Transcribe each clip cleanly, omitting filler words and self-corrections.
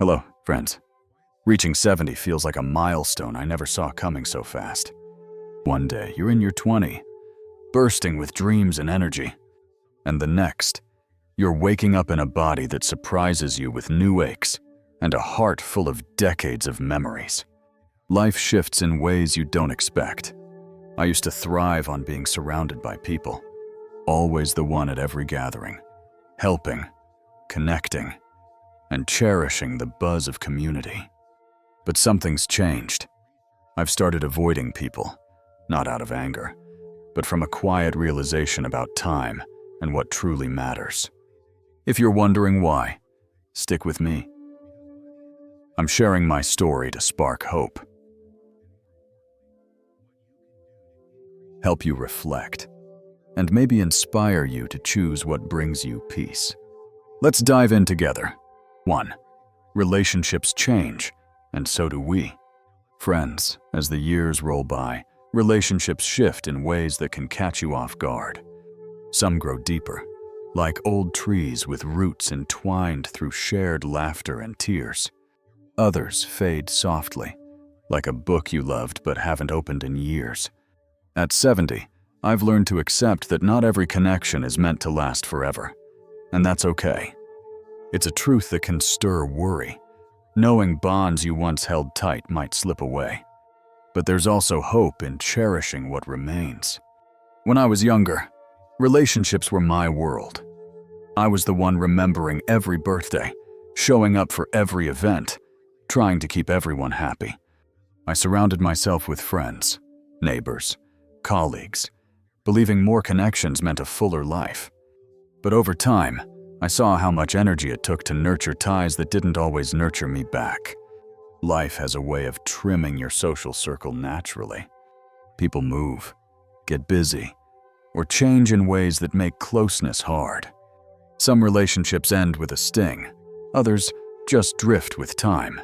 Hello, friends. Reaching 70 feels like a milestone I never saw coming so fast. One day, you're in your 20s, bursting with dreams and energy. And the next, you're waking up in a body that surprises you with new aches and a heart full of decades of memories. Life shifts in ways you don't expect. I used to thrive on being surrounded by people, always the one at every gathering, helping, connecting, and cherishing the buzz of community. But something's changed. I've started avoiding people, not out of anger, but from a quiet realization about time and what truly matters. If you're wondering why, stick with me. I'm sharing my story to spark hope, help you reflect, and maybe inspire you to choose what brings you peace. Let's dive in together. 1. Relationships change, and so do we. Friends, as the years roll by, relationships shift in ways that can catch you off guard. Some grow deeper, like old trees with roots entwined through shared laughter and tears. Others fade softly, like a book you loved but haven't opened in years. At 70, I've learned to accept that not every connection is meant to last forever, and that's okay. It's a truth that can stir worry, knowing bonds you once held tight might slip away. But there's also hope in cherishing what remains. When I was younger, relationships were my world. I was the one remembering every birthday, showing up for every event, trying to keep everyone happy. I surrounded myself with friends, neighbors, colleagues, believing more connections meant a fuller life. But over time, I saw how much energy it took to nurture ties that didn't always nurture me back. Life has a way of trimming your social circle naturally. People move, get busy, or change in ways that make closeness hard. Some relationships end with a sting, others just drift with time.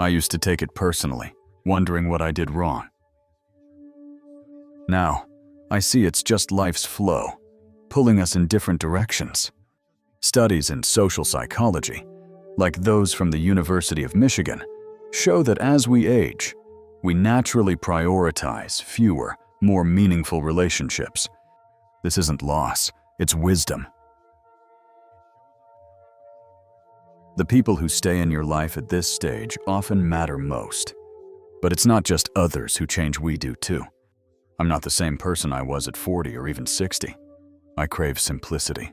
I used to take it personally, wondering what I did wrong. Now, I see it's just life's flow, pulling us in different directions. Studies in social psychology, like those from the University of Michigan, show that as we age, we naturally prioritize fewer, more meaningful relationships. This isn't loss, it's wisdom. The people who stay in your life at this stage often matter most. But it's not just others who change, we do too. I'm not the same person I was at 40 or even 60. I crave simplicity,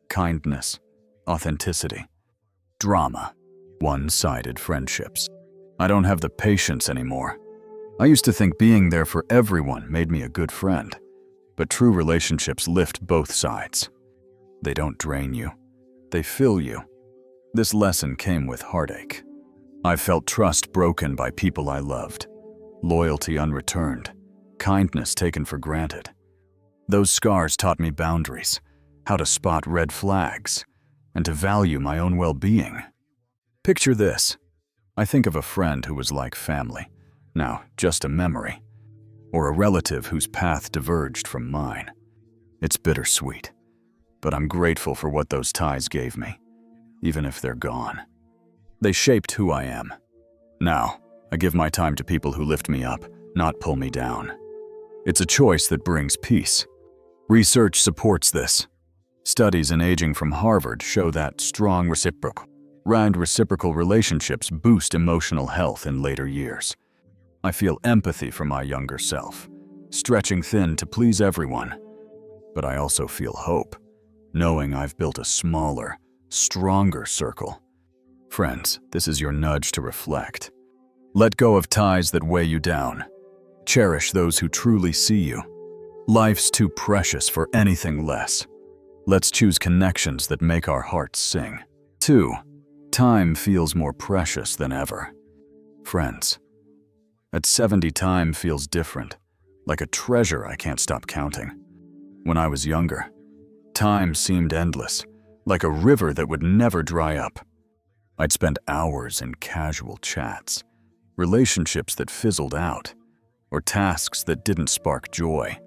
kindness, authenticity, drama, one-sided friendships. I don't have the patience anymore. I used to think being there for everyone made me a good friend, but true relationships lift both sides. They don't drain you, they fill you. This lesson came with heartache. I've felt trust broken by people I loved, loyalty unreturned, kindness taken for granted. Those scars taught me boundaries, how to spot red flags, and to value my own well-being. Picture this. I think of a friend who was like family, now just a memory, or a relative whose path diverged from mine. It's bittersweet, but I'm grateful for what those ties gave me, even if they're gone. They shaped who I am. Now, I give my time to people who lift me up, not pull me down. It's a choice that brings peace. Research supports this. Studies in aging from Harvard show that strong reciprocal relationships boost emotional health in later years. I feel empathy for my younger self, stretching thin to please everyone. But I also feel hope, knowing I've built a smaller, stronger circle. Friends, this is your nudge to reflect. Let go of ties that weigh you down. Cherish those who truly see you. Life's too precious for anything less. Let's choose connections that make our hearts sing. 2. Time feels more precious than ever. Friends, at 70, time feels different, like a treasure I can't stop counting. When I was younger, time seemed endless, like a river that would never dry up. I'd spend hours in casual chats, relationships that fizzled out, or tasks that didn't spark joy,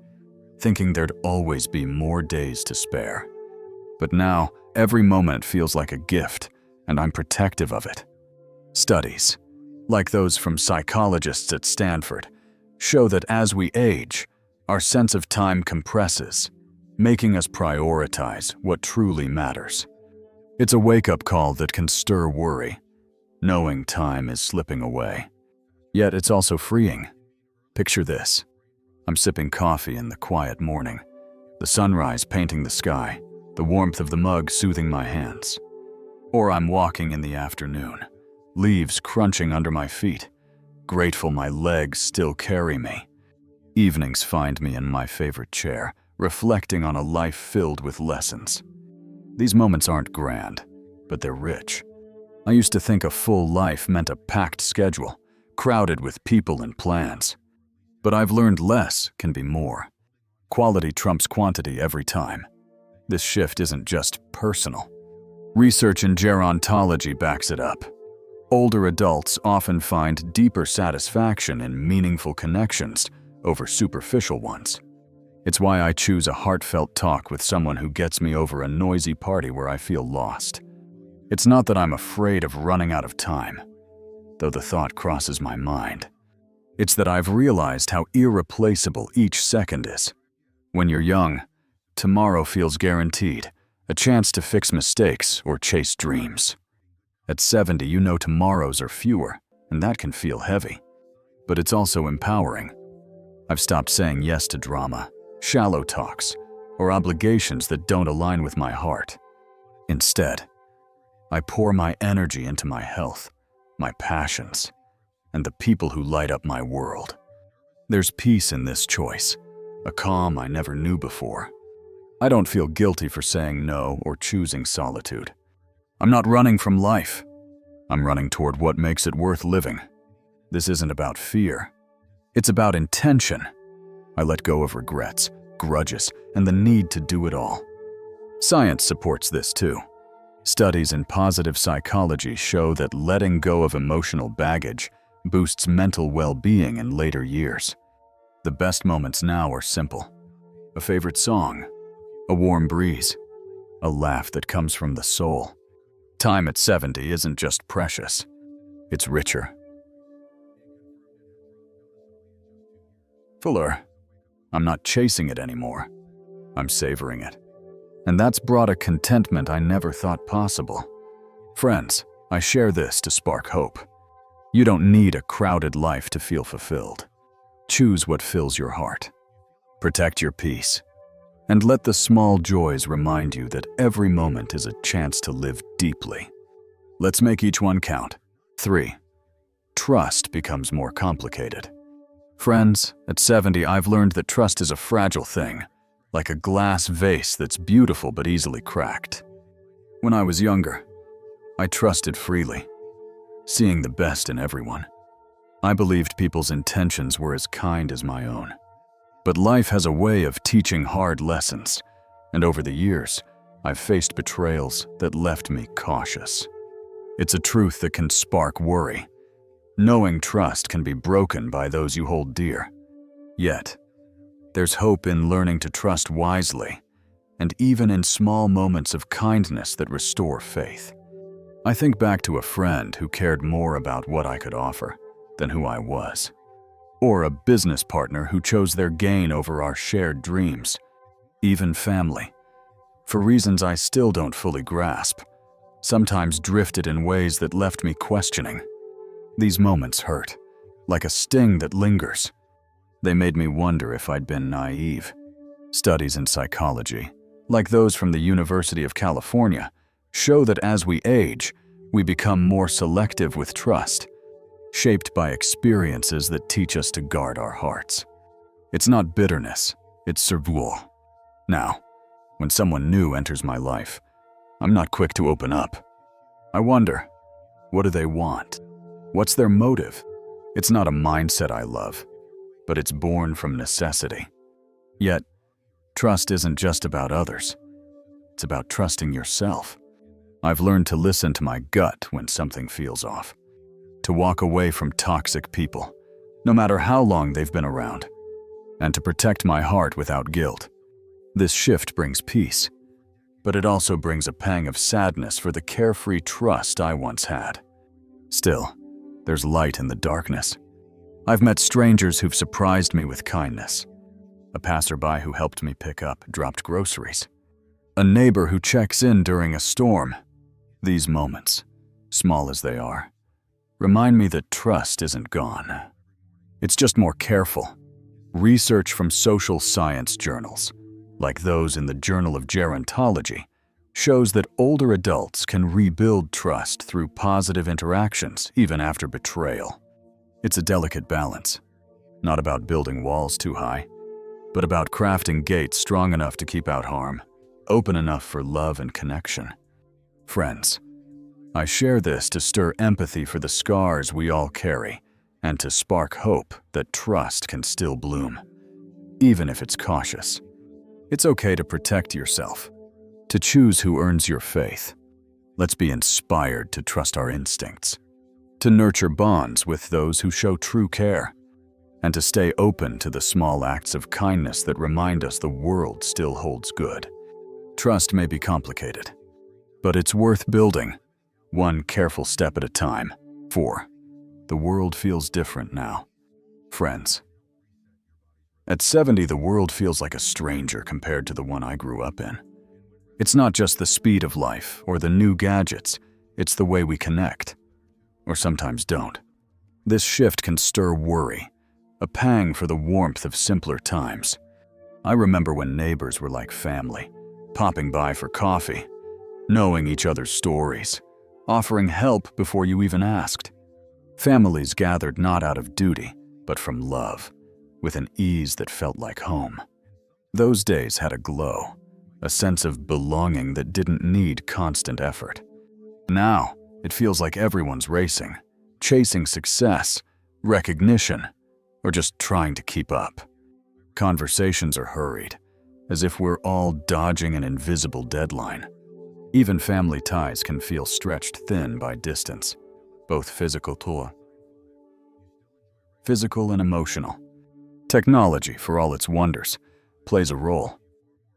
thinking there'd always be more days to spare. But now, every moment feels like a gift, and I'm protective of it. Studies, like those from psychologists at Stanford, show that as we age, our sense of time compresses, making us prioritize what truly matters. It's a wake-up call that can stir worry, knowing time is slipping away. Yet it's also freeing. Picture this. I'm sipping coffee in the quiet morning, the sunrise painting the sky, the warmth of the mug soothing my hands. Or I'm walking in the afternoon, leaves crunching under my feet, grateful my legs still carry me. Evenings find me in my favorite chair, reflecting on a life filled with lessons. These moments aren't grand, but they're rich. I used to think a full life meant a packed schedule, crowded with people and plans. But I've learned less can be more. Quality trumps quantity every time. This shift isn't just personal. Research in gerontology backs it up. Older adults often find deeper satisfaction in meaningful connections over superficial ones. It's why I choose a heartfelt talk with someone who gets me over a noisy party where I feel lost. It's not that I'm afraid of running out of time, though the thought crosses my mind. It's that I've realized how irreplaceable each second is. When you're young, tomorrow feels guaranteed, a chance to fix mistakes or chase dreams. At 70, you know tomorrows are fewer, and that can feel heavy. But it's also empowering. I've stopped saying yes to drama, shallow talks, or obligations that don't align with my heart. Instead, I pour my energy into my health, my passions, and the people who light up my world. There's peace in this choice, a calm I never knew before. I don't feel guilty for saying no or choosing solitude. I'm not running from life. I'm running toward what makes it worth living. This isn't about fear. It's about intention. I let go of regrets, grudges, and the need to do it all. Science supports this too. Studies in positive psychology show that letting go of emotional baggage boosts mental well-being in later years. The best moments now are simple. A favorite song, a warm breeze, a laugh that comes from the soul. Time at 70 isn't just precious, it's richer. Fuller. I'm not chasing it anymore. I'm savoring it. And that's brought a contentment I never thought possible. Friends, I share this to spark hope. You don't need a crowded life to feel fulfilled. Choose what fills your heart. Protect your peace. And let the small joys remind you that every moment is a chance to live deeply. Let's make each one count. 3. Trust becomes more complicated. Friends, at 70, I've learned that trust is a fragile thing, like a glass vase that's beautiful but easily cracked. When I was younger, I trusted freely, seeing the best in everyone. I believed people's intentions were as kind as my own. But life has a way of teaching hard lessons, and over the years, I've faced betrayals that left me cautious. It's a truth that can spark worry. Knowing trust can be broken by those you hold dear. Yet, there's hope in learning to trust wisely, and even in small moments of kindness that restore faith. I think back to a friend who cared more about what I could offer than who I was. Or a business partner who chose their gain over our shared dreams. Even family, for reasons I still don't fully grasp, sometimes drifted in ways that left me questioning. These moments hurt, like a sting that lingers. They made me wonder if I'd been naive. Studies in psychology, like those from the University of California, show that as we age, we become more selective with trust, shaped by experiences that teach us to guard our hearts. It's not bitterness, it's servul. Now, when someone new enters my life, I'm not quick to open up. I wonder, what do they want? What's their motive? It's not a mindset I love, but it's born from necessity. Yet, trust isn't just about others. It's about trusting yourself. I've learned to listen to my gut when something feels off, to walk away from toxic people, no matter how long they've been around, and to protect my heart without guilt. This shift brings peace, but it also brings a pang of sadness for the carefree trust I once had. Still, there's light in the darkness. I've met strangers who've surprised me with kindness. A passerby who helped me pick up dropped groceries. A neighbor who checks in during a storm. These moments, small as they are, remind me that trust isn't gone. It's just more careful. Research from social science journals, like those in the Journal of Gerontology, shows that older adults can rebuild trust through positive interactions even after betrayal. It's a delicate balance, not about building walls too high, but about crafting gates strong enough to keep out harm, open enough for love and connection. Friends, I share this to stir empathy for the scars we all carry and to spark hope that trust can still bloom, even if it's cautious. It's okay to protect yourself, to choose who earns your faith. Let's be inspired to trust our instincts, to nurture bonds with those who show true care, and to stay open to the small acts of kindness that remind us the world still holds good. Trust may be complicated, but it's worth building, one careful step at a time. 4. The world feels different now. Friends. At 70, the world feels like a stranger compared to the one I grew up in. It's not just the speed of life or the new gadgets, it's the way we connect, or sometimes don't. This shift can stir worry, a pang for the warmth of simpler times. I remember when neighbors were like family, popping by for coffee, knowing each other's stories, offering help before you even asked. Families gathered not out of duty, but from love, with an ease that felt like home. Those days had a glow, a sense of belonging that didn't need constant effort. Now, it feels like everyone's racing, chasing success, recognition, or just trying to keep up. Conversations are hurried, as if we're all dodging an invisible deadline. Even family ties can feel stretched thin by distance, both physical and emotional. Technology, for all its wonders, plays a role.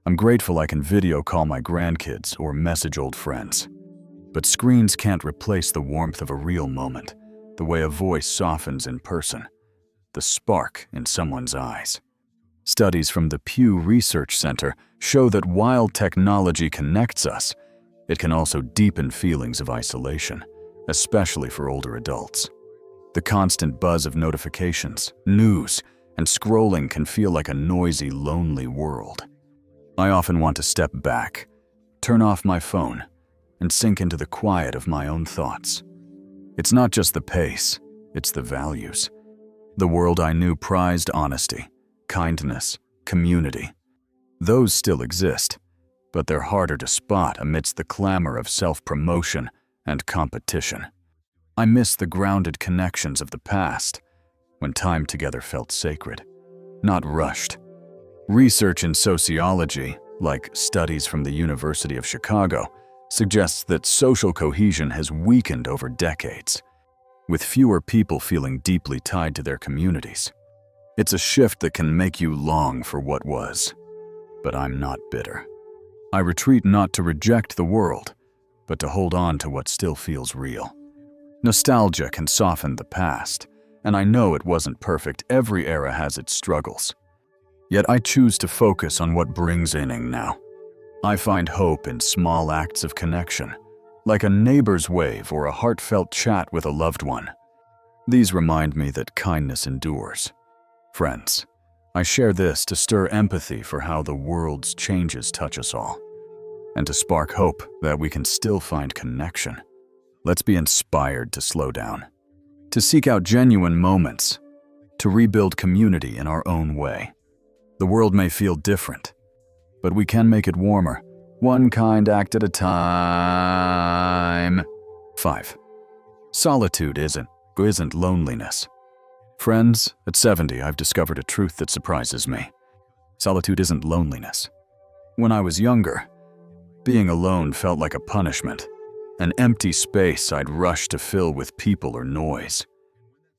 I'm grateful I can video call my grandkids or message old friends. But screens can't replace the warmth of a real moment, the way a voice softens in person, the spark in someone's eyes. Studies from the Pew Research Center show that while technology connects us, it can also deepen feelings of isolation, especially for older adults. The constant buzz of notifications, news, and scrolling can feel like a noisy, lonely world. I often want to step back, turn off my phone, and sink into the quiet of my own thoughts. It's not just the pace, it's the values. The world I knew prized honesty, kindness, community. Those still exist, but they're harder to spot amidst the clamor of self-promotion and competition. I miss the grounded connections of the past, when time together felt sacred, not rushed. Research in sociology, like studies from the University of Chicago, suggests that social cohesion has weakened over decades, with fewer people feeling deeply tied to their communities. It's a shift that can make you long for what was. But I'm not bitter. I retreat not to reject the world, but to hold on to what still feels real. Nostalgia can soften the past, and I know it wasn't perfect. Every era has its struggles. Yet I choose to focus on what brings meaning now. I find hope in small acts of connection, like a neighbor's wave or a heartfelt chat with a loved one. These remind me that kindness endures. Friends, I share this to stir empathy for how the world's changes touch us all, and to spark hope that we can still find connection. Let's be inspired to slow down, to seek out genuine moments, to rebuild community in our own way. The world may feel different, but we can make it warmer, one kind act at a time. 5. Solitude isn't loneliness. Friends, at 70, I've discovered a truth that surprises me. Solitude isn't loneliness. When I was younger, being alone felt like a punishment, an empty space I'd rush to fill with people or noise.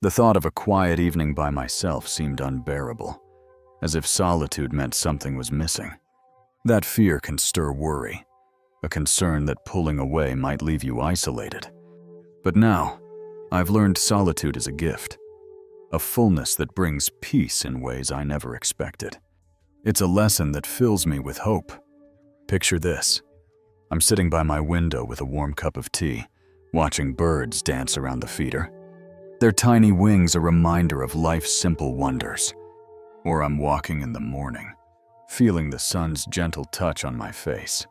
The thought of a quiet evening by myself seemed unbearable, as if solitude meant something was missing. That fear can stir worry, a concern that pulling away might leave you isolated. But now, I've learned solitude is a gift, a fullness that brings peace in ways I never expected. It's a lesson that fills me with hope. Picture this. I'm sitting by my window with a warm cup of tea, watching birds dance around the feeder. Their tiny wings a reminder of life's simple wonders. Or I'm walking in the morning, feeling the sun's gentle touch on my face.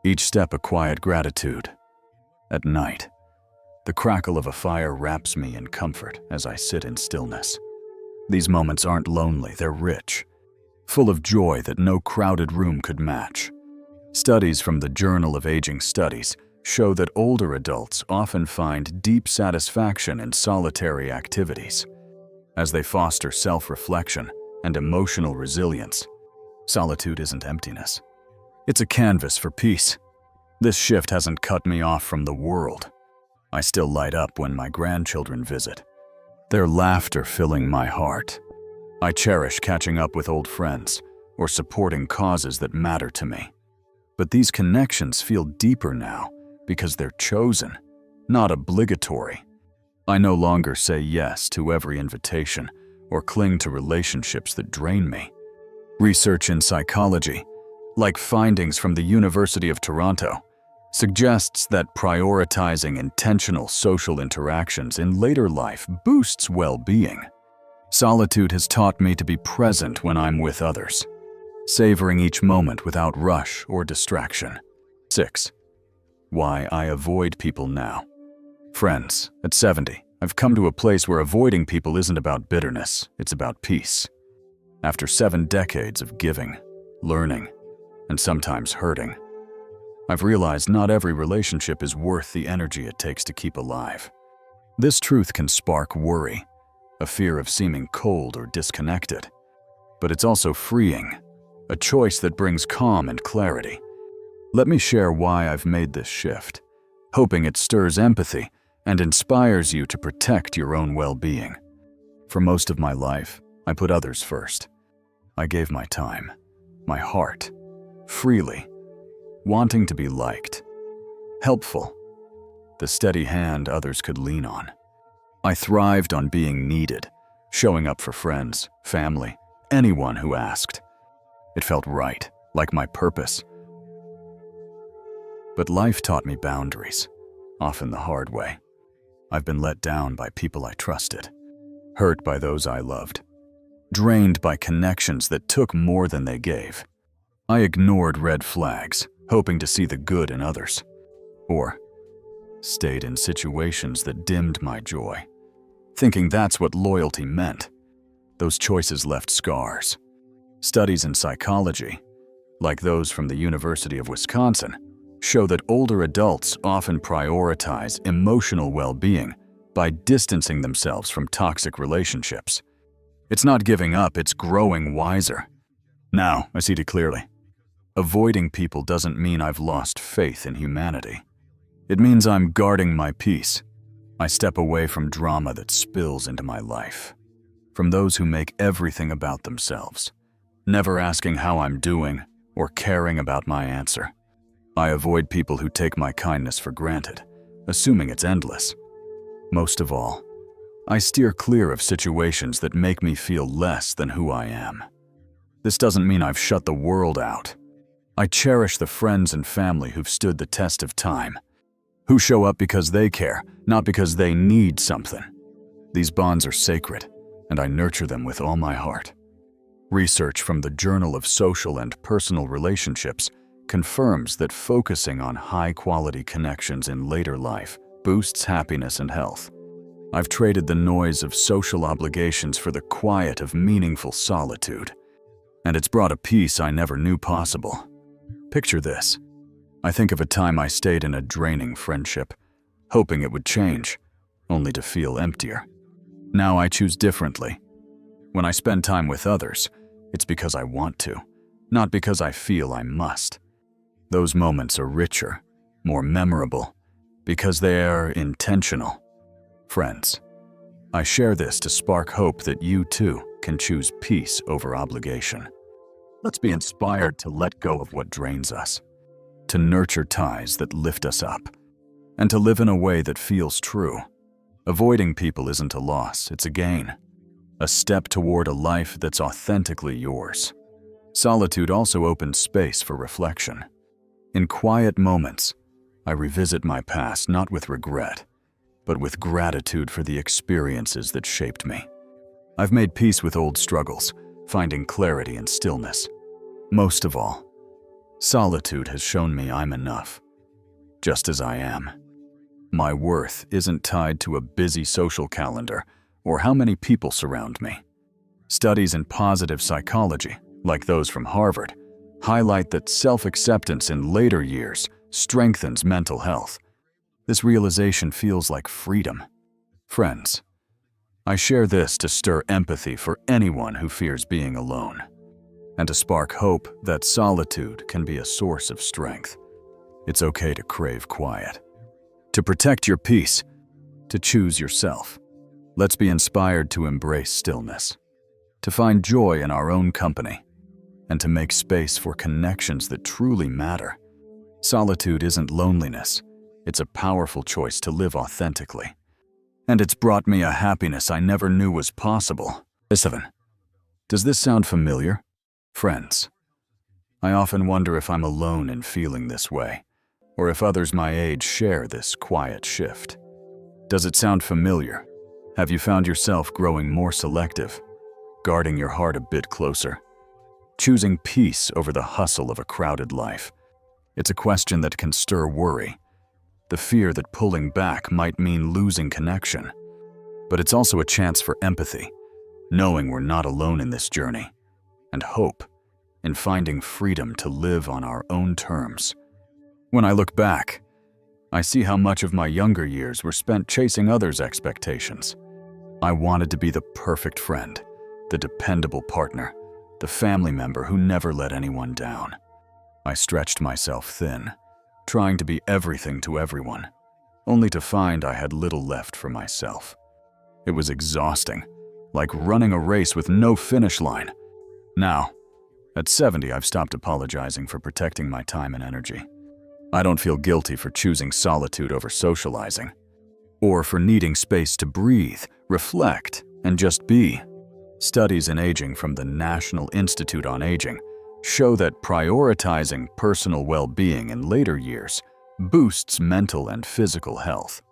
Each step a quiet gratitude. At night, the crackle of a fire wraps me in comfort as I sit in stillness. These moments aren't lonely, they're rich, full of joy that no crowded room could match. Studies from the Journal of Aging Studies show that older adults often find deep satisfaction in solitary activities. As they foster self-reflection and emotional resilience, solitude isn't emptiness. It's a canvas for peace. This shift hasn't cut me off from the world. I still light up when my grandchildren visit, their laughter filling my heart. I cherish catching up with old friends or supporting causes that matter to me. But these connections feel deeper now because they're chosen, not obligatory. I no longer say yes to every invitation or cling to relationships that drain me. Research in psychology, like findings from the University of Toronto, suggests that prioritizing intentional social interactions in later life boosts well-being. Solitude has taught me to be present when I'm with others, savoring each moment without rush or distraction. 6. Why I avoid people now. Friends, at 70, I've come to a place where avoiding people isn't about bitterness, it's about peace. After 7 decades of giving, learning, and sometimes hurting, I've realized not every relationship is worth the energy it takes to keep alive. This truth can spark worry, a fear of seeming cold or disconnected. But it's also freeing, a choice that brings calm and clarity. Let me share why I've made this shift, hoping it stirs empathy and inspires you to protect your own well-being. For most of my life, I put others first. I gave my time, my heart, freely, wanting to be liked, helpful, the steady hand others could lean on. I thrived on being needed, showing up for friends, family, anyone who asked. It felt right, like my purpose. But life taught me boundaries, often the hard way. I've been let down by people I trusted, hurt by those I loved, drained by connections that took more than they gave. I ignored red flags, hoping to see the good in others, or stayed in situations that dimmed my joy, thinking that's what loyalty meant. Those choices left scars. Studies in psychology, like those from the University of Wisconsin, show that older adults often prioritize emotional well-being by distancing themselves from toxic relationships. It's not giving up, it's growing wiser. Now, I see it clearly. Avoiding people doesn't mean I've lost faith in humanity. It means I'm guarding my peace. I step away from drama that spills into my life, from those who make everything about themselves, never asking how I'm doing or caring about my answer. I avoid people who take my kindness for granted, assuming it's endless. Most of all, I steer clear of situations that make me feel less than who I am. This doesn't mean I've shut the world out. I cherish the friends and family who've stood the test of time, who show up because they care, not because they need something. These bonds are sacred, and I nurture them with all my heart. Research from the Journal of Social and Personal Relationships confirms that focusing on high-quality connections in later life boosts happiness and health. I've traded the noise of social obligations for the quiet of meaningful solitude, and it's brought a peace I never knew possible. Picture this. I think of a time I stayed in a draining friendship, hoping it would change, only to feel emptier. Now I choose differently. When I spend time with others, it's because I want to, not because I feel I must. Those moments are richer, more memorable, because they are intentional. Friends, I share this to spark hope that you too can choose peace over obligation. Let's be inspired to let go of what drains us, to nurture ties that lift us up, and to live in a way that feels true. Avoiding people isn't a loss, it's a gain. A step toward a life that's authentically yours. Solitude also opens space for reflection. In quiet moments, I revisit my past not with regret, but with gratitude for the experiences that shaped me. I've made peace with old struggles, finding clarity in stillness. Most of all, solitude has shown me I'm enough, just as I am. My worth isn't tied to a busy social calendar or how many people surround me. Studies in positive psychology, like those from Harvard, highlight that self-acceptance in later years strengthens mental health. This realization feels like freedom. Friends, I share this to stir empathy for anyone who fears being alone, and to spark hope that solitude can be a source of strength. It's okay to crave quiet, to protect your peace, to choose yourself. Let's be inspired to embrace stillness, to find joy in our own company, and to make space for connections that truly matter. Solitude isn't loneliness, it's a powerful choice to live authentically. And it's brought me a happiness I never knew was possible. 7. Does this sound familiar? Friends, I often wonder if I'm alone in feeling this way, or if others my age share this quiet shift. Does it sound familiar? Have you found yourself growing more selective, guarding your heart a bit closer, choosing peace over the hustle of a crowded life? It's a question that can stir worry, the fear that pulling back might mean losing connection. But it's also a chance for empathy, knowing we're not alone in this journey, and hope in finding freedom to live on our own terms. When I look back, I see how much of my younger years were spent chasing others' expectations. I wanted to be the perfect friend, the dependable partner, the family member who never let anyone down. I stretched myself thin, trying to be everything to everyone, only to find I had little left for myself. It was exhausting, like running a race with no finish line. Now, at 70, I've stopped apologizing for protecting my time and energy. I don't feel guilty for choosing solitude over socializing, or for needing space to breathe, reflect, and just be. Studies in aging from the National Institute on Aging show that prioritizing personal well-being in later years boosts mental and physical health.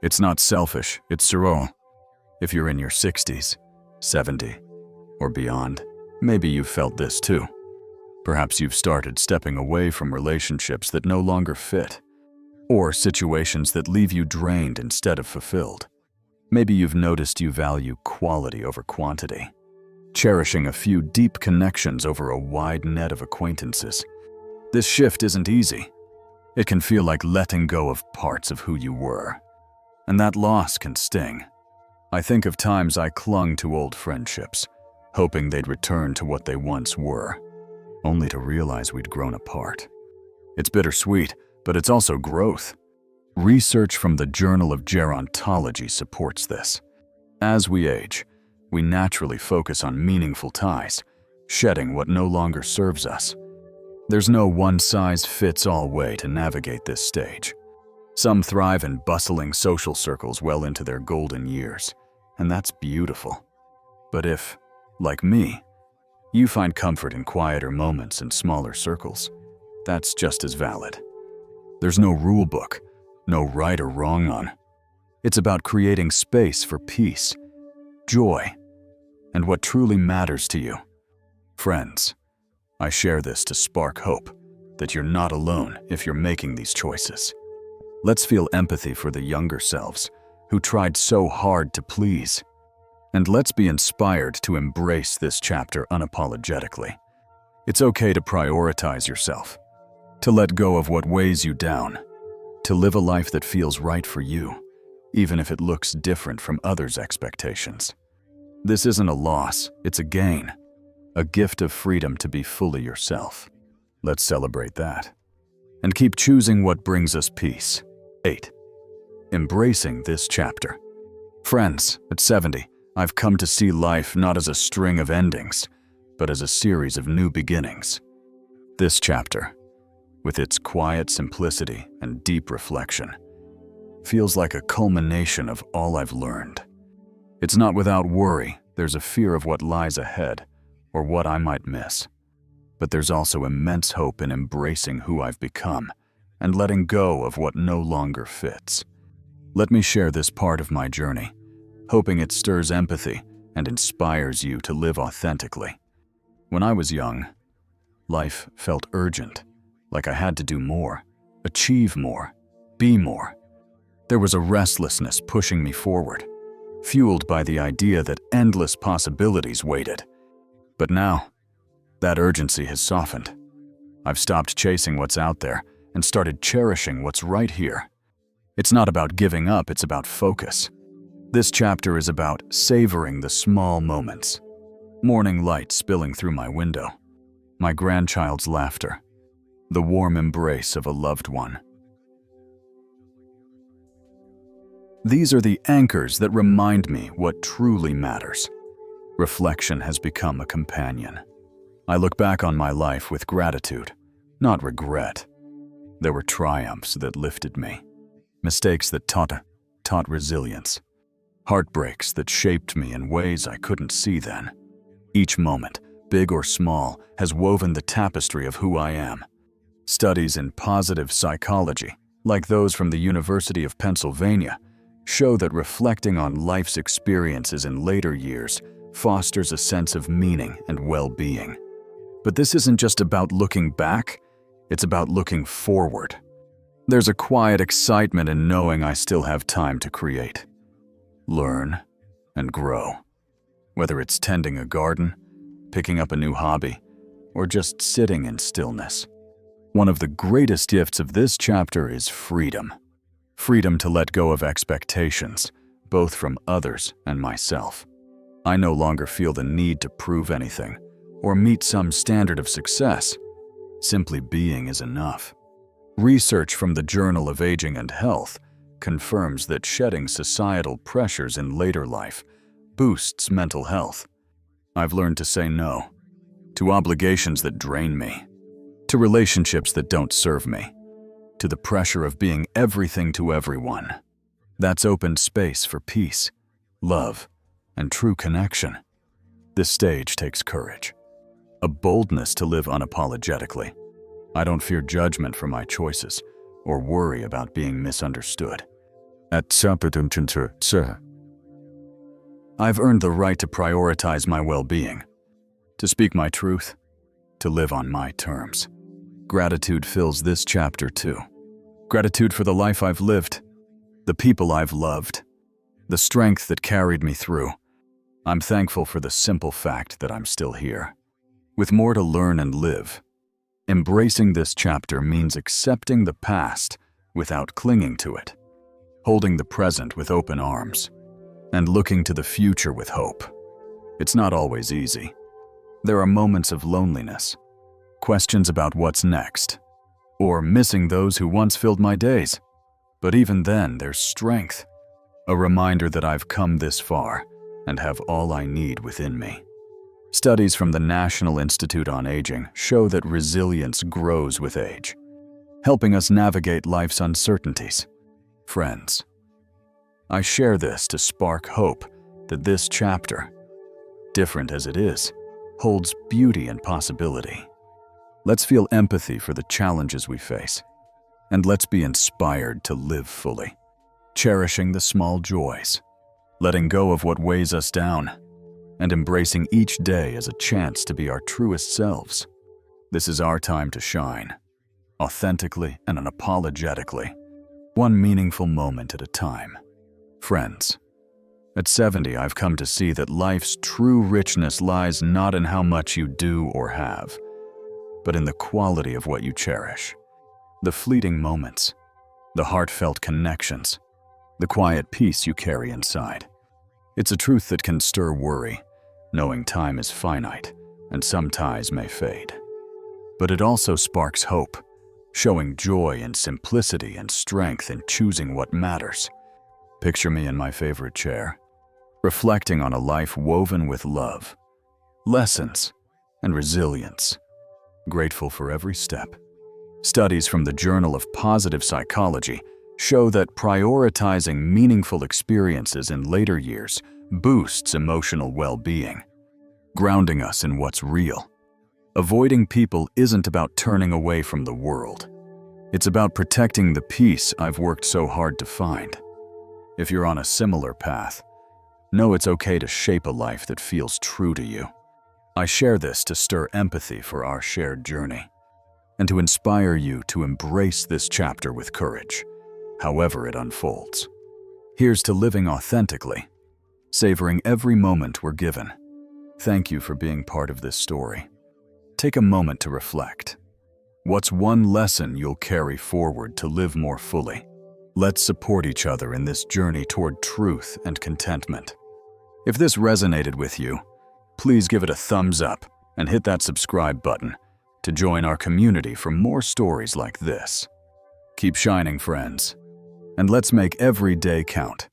It's not selfish, it's surreal. If you're in your 60s, 70, or beyond, maybe you've felt this too. Perhaps you've started stepping away from relationships that no longer fit, or situations that leave you drained instead of fulfilled. Maybe you've noticed you value quality over quantity, cherishing a few deep connections over a wide net of acquaintances. This shift isn't easy. It can feel like letting go of parts of who you were, and that loss can sting. I think of times I clung to old friendships, hoping they'd return to what they once were, only to realize we'd grown apart. It's bittersweet, but it's also growth. Research from the Journal of Gerontology supports this. As we age, we naturally focus on meaningful ties, shedding what no longer serves us. There's no one-size-fits-all way to navigate this stage. Some thrive in bustling social circles well into their golden years, and that's beautiful. But if, like me, you find comfort in quieter moments and smaller circles, that's just as valid. There's no rule book, no right or wrong on. It's about creating space for peace, joy, and what truly matters to you. Friends, I share this to spark hope that you're not alone if you're making these choices. Let's feel empathy for the younger selves who tried so hard to please. And let's be inspired to embrace this chapter unapologetically. It's okay to prioritize yourself, to let go of what weighs you down, to live a life that feels right for you, even if it looks different from others' expectations. This isn't a loss, it's a gain, a gift of freedom to be fully yourself. Let's celebrate that. And keep choosing what brings us peace. 8. Embracing this chapter. Friends, at 70, I've come to see life not as a string of endings, but as a series of new beginnings. This chapter, with its quiet simplicity and deep reflection, feels like a culmination of all I've learned. It's not without worry. There's a fear of what lies ahead, or what I might miss. But there's also immense hope in embracing who I've become and letting go of what no longer fits. Let me share this part of my journey, hoping it stirs empathy and inspires you to live authentically. When I was young, life felt urgent, like I had to do more, achieve more, be more. There was a restlessness pushing me forward, fueled by the idea that endless possibilities waited. But now, that urgency has softened. I've stopped chasing what's out there and started cherishing what's right here. It's not about giving up, it's about focus. This chapter is about savoring the small moments. Morning light spilling through my window, my grandchild's laughter, the warm embrace of a loved one. These are the anchors that remind me what truly matters. Reflection has become a companion. I look back on my life with gratitude, not regret. There were triumphs that lifted me, mistakes that taught resilience, heartbreaks that shaped me in ways I couldn't see then. Each moment, big or small, has woven the tapestry of who I am. Studies in positive psychology, like those from the University of Pennsylvania, show that reflecting on life's experiences in later years fosters a sense of meaning and well-being. But this isn't just about looking back, it's about looking forward. There's a quiet excitement in knowing I still have time to create, learn, and grow. Whether it's tending a garden, picking up a new hobby, or just sitting in stillness. One of the greatest gifts of this chapter is freedom. Freedom to let go of expectations, both from others and myself. I no longer feel the need to prove anything or meet some standard of success. Simply being is enough. Research from the Journal of Aging and Health confirms that shedding societal pressures in later life boosts mental health. I've learned to say no to obligations that drain me, to relationships that don't serve me, to the pressure of being everything to everyone. That's opened space for peace, love, and true connection. This stage takes courage, a boldness to live unapologetically. I don't fear judgment for my choices or worry about being misunderstood. I've earned the right to prioritize my well-being, to speak my truth, to live on my terms. Gratitude fills this chapter too. Gratitude for the life I've lived, the people I've loved, the strength that carried me through. I'm thankful for the simple fact that I'm still here, with more to learn and live. Embracing this chapter means accepting the past without clinging to it, holding the present with open arms, and looking to the future with hope. It's not always easy. There are moments of loneliness, questions about what's next, or missing those who once filled my days. But even then, there's strength, a reminder that I've come this far and have all I need within me. Studies from the National Institute on Aging show that resilience grows with age, helping us navigate life's uncertainties. Friends, I share this to spark hope that this chapter, different as it is, holds beauty and possibility. Let's feel empathy for the challenges we face, and let's be inspired to live fully, cherishing the small joys, letting go of what weighs us down, and embracing each day as a chance to be our truest selves. This is our time to shine, authentically and unapologetically, one meaningful moment at a time. Friends, at 70, I've come to see that life's true richness lies not in how much you do or have, but in the quality of what you cherish. The fleeting moments, the heartfelt connections, the quiet peace you carry inside. It's a truth that can stir worry, knowing time is finite and some ties may fade. But it also sparks hope, showing joy in simplicity and strength in choosing what matters. Picture me in my favorite chair, reflecting on a life woven with love, lessons, and resilience. Grateful for every step. Studies from the Journal of Positive Psychology show that prioritizing meaningful experiences in later years boosts emotional well-being, grounding us in what's real. Avoiding people isn't about turning away from the world. It's about protecting the peace I've worked so hard to find. If you're on a similar path, know it's okay to shape a life that feels true to you. I share this to stir empathy for our shared journey, and to inspire you to embrace this chapter with courage, however it unfolds. Here's to living authentically, savoring every moment we're given. Thank you for being part of this story. Take a moment to reflect. What's one lesson you'll carry forward to live more fully? Let's support each other in this journey toward truth and contentment. If this resonated with you, please give it a thumbs up and hit that subscribe button to join our community for more stories like this. Keep shining, friends, and let's make every day count.